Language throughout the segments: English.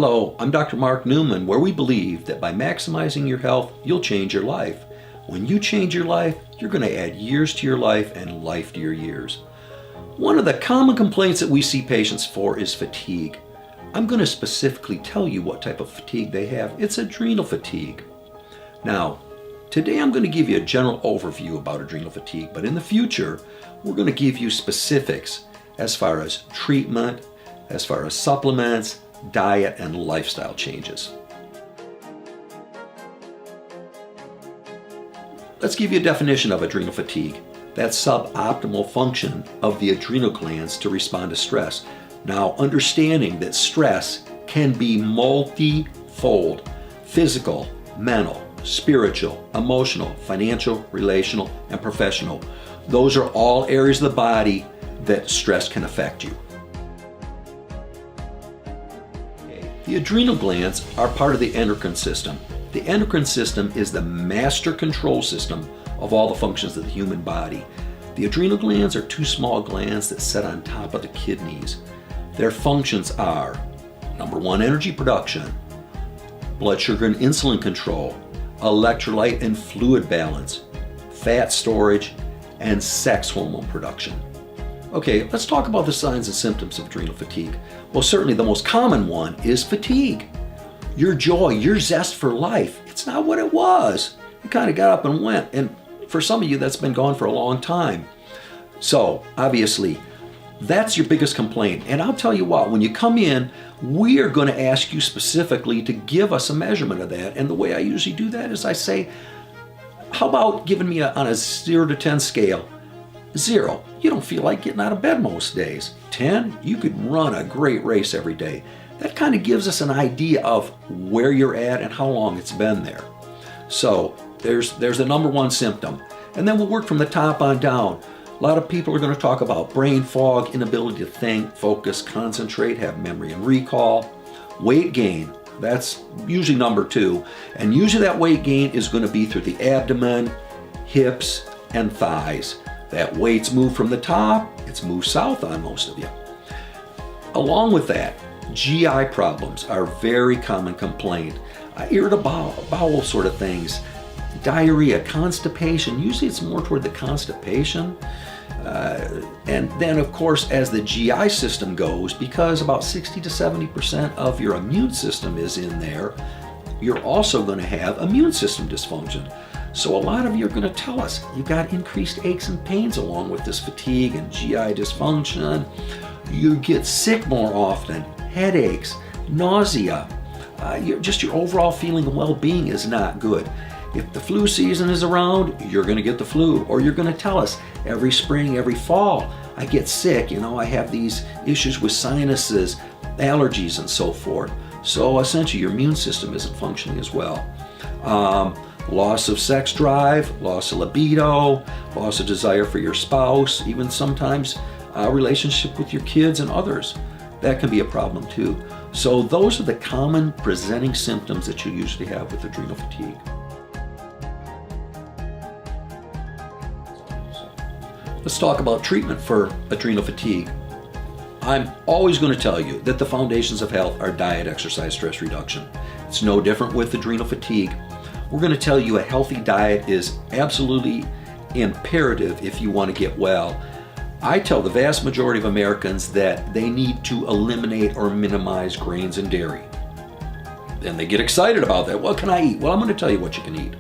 Hello, I'm Dr. Mark Newman, where we believe that by maximizing your health, you'll change your life. When you change your life, you're going to add years to your life and life to your years. One of the common complaints that we see patients for is fatigue. I'm going to specifically tell you what type of fatigue they have. It's adrenal fatigue. Now, today I'm going to give you a general overview about adrenal fatigue, but in the future, we're going to give you specifics as far as treatment, as far as supplements, diet, and lifestyle changes. Let's give you a definition of adrenal fatigue. That's suboptimal function of the adrenal glands to respond to stress. Now, understanding that stress can be multifold: physical, mental, spiritual, emotional, financial, relational, and professional. Those are all areas of the body that stress can affect you. The adrenal glands are part of the endocrine system. The endocrine system is the master control system of all the functions of the human body. The adrenal glands are two small glands that sit on top of the kidneys. Their functions are: number one, energy production, blood sugar and insulin control, electrolyte and fluid balance, fat storage, and sex hormone production. Okay, let's talk about the signs and symptoms of adrenal fatigue. Well, certainly the most common one is fatigue. Your joy, your zest for life, it's not what it was. You kind of got up and went, and for some of you, that's been gone for a long time. So, obviously, that's your biggest complaint. And I'll tell you what, when you come in, we are going to ask you specifically to give us a measurement of that. And the way I usually do that is I say, how about giving me on a 0 to 10 scale? 0, you don't feel like getting out of bed most days. 10, you could run a great race every day. That kind of gives us an idea of where you're at and how long it's been there. So there's the number one symptom. And then we'll work from the top on down. A lot of people are going to talk about brain fog, inability to think, focus, concentrate, have memory and recall. Weight gain, that's usually number 2. And usually that weight gain is going to be through the abdomen, hips, and thighs. That weight's moved from the top, it's moved south on most of you. Along with that, GI problems are a very common complaint. Irritable bowel sort of things, diarrhea, constipation. Usually it's more toward the constipation. And then, of course, as the GI system goes, because about 60 to 70% of your immune system is in there, you're also going to have immune system dysfunction. So a lot of you are going to tell us you've got increased aches and pains along with this fatigue and GI dysfunction. You get sick more often, headaches, nausea. Your overall feeling of well-being is not good. If the flu season is around, you're going to get the flu, or you're going to tell us every spring, every fall, I get sick. I have these issues with sinuses, allergies, and so forth. So essentially your immune system isn't functioning as well. Loss of sex drive, loss of libido, loss of desire for your spouse, even sometimes a relationship with your kids and others. That can be a problem too. So those are the common presenting symptoms that you usually have with adrenal fatigue. Let's talk about treatment for adrenal fatigue. I'm always going to tell you that the foundations of health are diet, exercise, stress reduction. It's no different with adrenal fatigue. We're going to tell you a healthy diet is absolutely imperative if you want to get well. I tell the vast majority of Americans that they need to eliminate or minimize grains and dairy. Then they get excited about that. What can I eat? Well, I'm going to tell you what you can eat.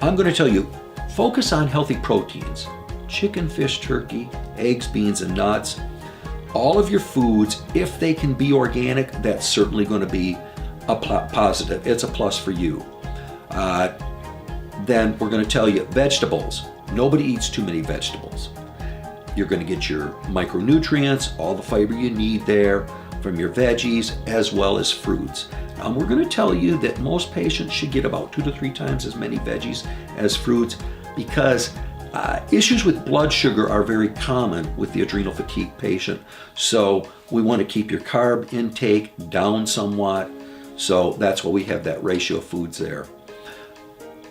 I'm going to tell you, focus on healthy proteins: chicken, fish, turkey, eggs, beans, and nuts. All of your foods, if they can be organic, that's certainly going to be a positive. It's a plus for you. Then we're going to tell you vegetables. Nobody eats too many vegetables. You're going to get your micronutrients, all the fiber you need there from your veggies as well as fruits. We're going to tell you that most patients should get about 2 to 3 times as many veggies as fruits because issues with blood sugar are very common with the adrenal fatigue patient. So we want to keep your carb intake down somewhat. So that's why we have that ratio of foods there.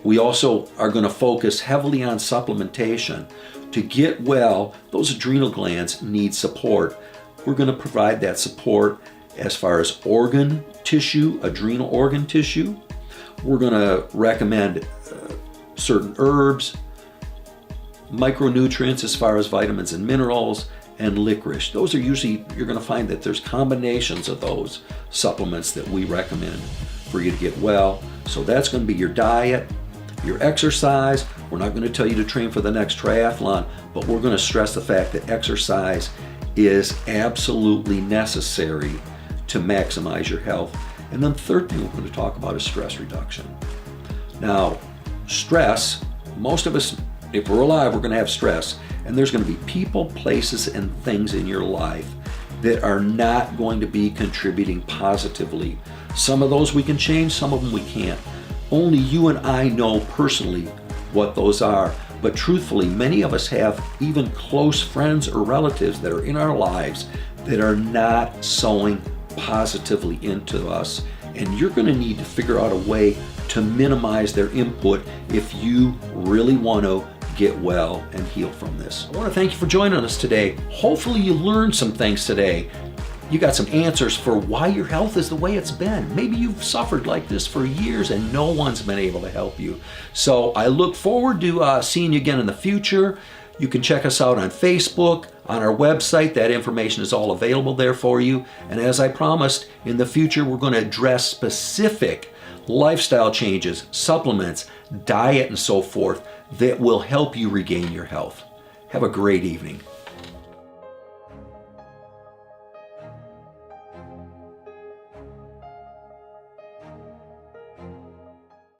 We also are going to focus heavily on supplementation. To get well, those adrenal glands need support. We're going to provide that support as far as organ tissue, adrenal organ tissue. We're going to recommend certain herbs, micronutrients as far as vitamins and minerals, and licorice. Those are usually, you're going to find that there's combinations of those supplements that we recommend for you to get well. So that's going to be your diet, your exercise. We're not going to tell you to train for the next triathlon, but we're going to stress the fact that exercise is absolutely necessary to maximize your health. And then the third thing we're going to talk about is stress reduction. Now, stress, most of us, if we're alive, we're going to have stress. And there's going to be people, places, and things in your life that are not going to be contributing positively. Some of those we can change, some of them we can't. Only you and I know personally what those are. But truthfully, many of us have even close friends or relatives that are in our lives that are not sowing positively into us. And you're going to need to figure out a way to minimize their input if you really want to get well and heal from this. I want to thank you for joining us today. Hopefully you learned some things today. You got some answers for why your health is the way it's been. Maybe you've suffered like this for years and no one's been able to help you. So I look forward to seeing you again in the future. You can check us out on Facebook, on our website. That information is all available there for you. And as I promised, in the future we're going to address specific lifestyle changes, supplements, diet, and so forth that will help you regain your health. Have a great evening.